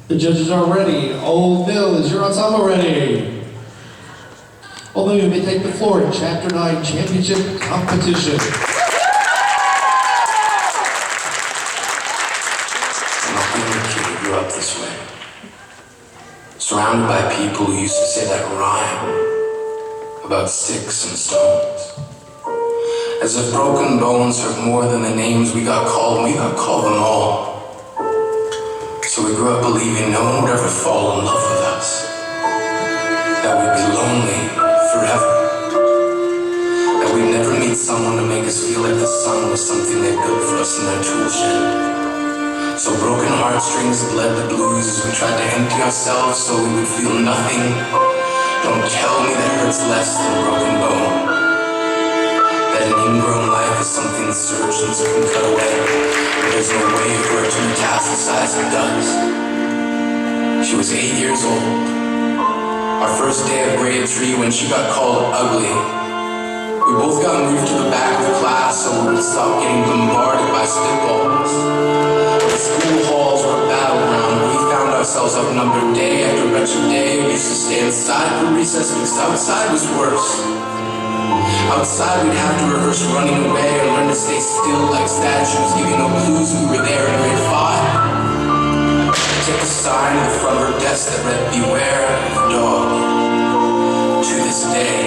The judges are ready. Old Bill, is your ensemble ready? Old Bill, you may take the floor in Chapter 9 Championship Competition. I'm not the only kid who grew up this way. Surrounded by people who used to say that rhyme about sticks and stones. As if broken bones hurt more than the names we got called, and we got called them all. So we grew up believing no one would ever fall in love with us, that we'd be lonely forever, that we'd never meet someone to make us feel like the sun was something they built for us in their tool shed. So broken heartstrings bled the blues as we tried to empty ourselves so we would feel nothing. Don't tell me that hurts less than a broken bone, that an ingrown life is something surgeons can cut away, but there's no way for it to metastasize. It does. She was 8 years old. Our first day of grade 3 when she got called ugly. We both got moved to the back of class so we would stop getting bombarded by spitballs. The school halls were a battleground where we found ourselves outnumbered day after wretched day. We used to stay inside for recess because outside was worse. Outside we'd have to rehearse running away and learn to stay still like statues, giving no clues we were there in grade 5. Check a sign at the front of her desk that read, "Beware of the dog." To this day,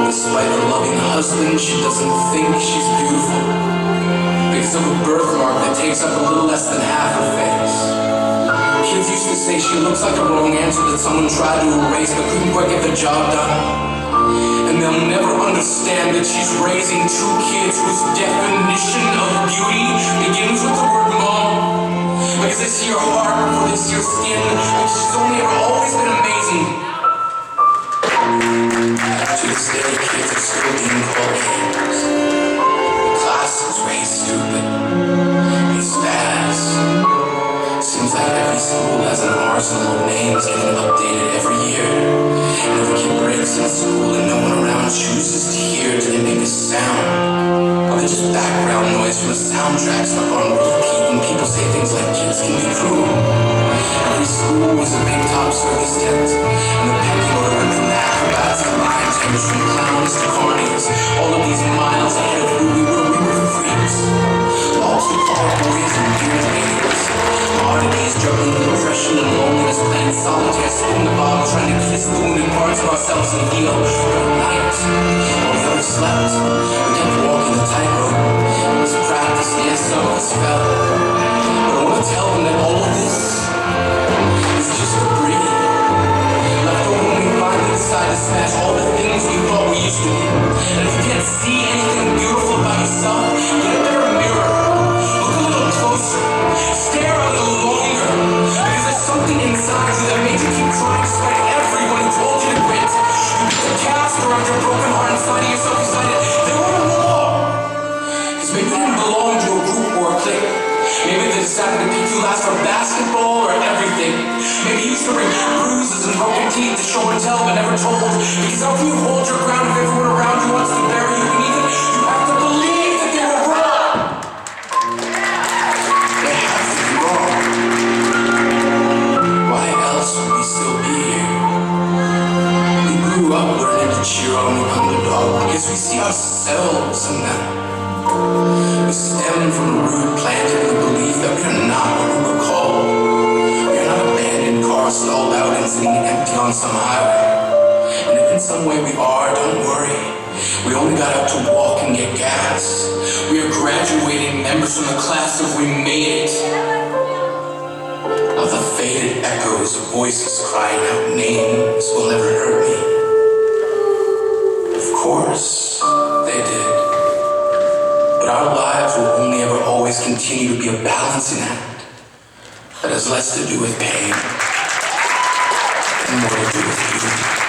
despite a loving husband, she doesn't think she's beautiful because of a birthmark that takes up a little less than half her face. Kids used to say she looks like a wrong answer that someone tried to erase but couldn't quite get the job done. And they'll never understand that she's raising 2 kids whose definition of beauty begins with the word mom. Because they see her heart before they see her skin, because she's only ever always been amazing. To this day, kids are still being called names. The classes where he's stupid, he's spaz. Seems like every school has an arsenal of names getting updated every year. And if a kid breaks in school and no one around chooses to hear, do they make a sound? Or they're just background noise from a soundtrack stuck on repeat when people say things like kids can be cruel. Every school was a big top service tent, and the pecking order went from acrobats to lion tamers, from clowns to carnies. All of these miles ahead of who we were freaks. All too called boys and bearded ladies. Oddities juggling depression and loneliness, playing solitaire, spinning the bottle, trying to kiss the wounded parts of ourselves and heal. But at night, while the others slept, we kept walking the tightrope. It was practice, yes, some of us fell. But I want to tell them that all of this is just debris left over when we finally decide to smash all the things we thought we used to be. And if you can't see anything beautiful about yourself, get a better mirror. Look a little closer. Stare a little longer. Because there's something inside you that made you keep trying despite everyone who told you to quit. You put the cast around your broken heart inside of yourself. You decided there were more. Because maybe you didn't belong to a group or a clique. Maybe they decided to pick you last for basketball or everything. Maybe you used to bring bruises and broken teeth to show and tell but never told. Because how can you hold your ground if everyone around you wants to bury you? And even you have to believe that they were wrong. They have to be wrong. Why else would we still be here? We grew up learning to cheer on the underdog because we see ourselves in them. We stem from a root planted in the belief that we are not what we were called. We are not abandoned cars stalled out and sitting empty on some highway. And if in some way we are, don't worry. We only got out to walk and get gas. We are graduating members from the class of we made it. Not the faded echoes of voices crying out names will never hurt me. Of course, they did. But our lives will only ever always continue to be a balancing act that has less to do with pain and more to do with beauty.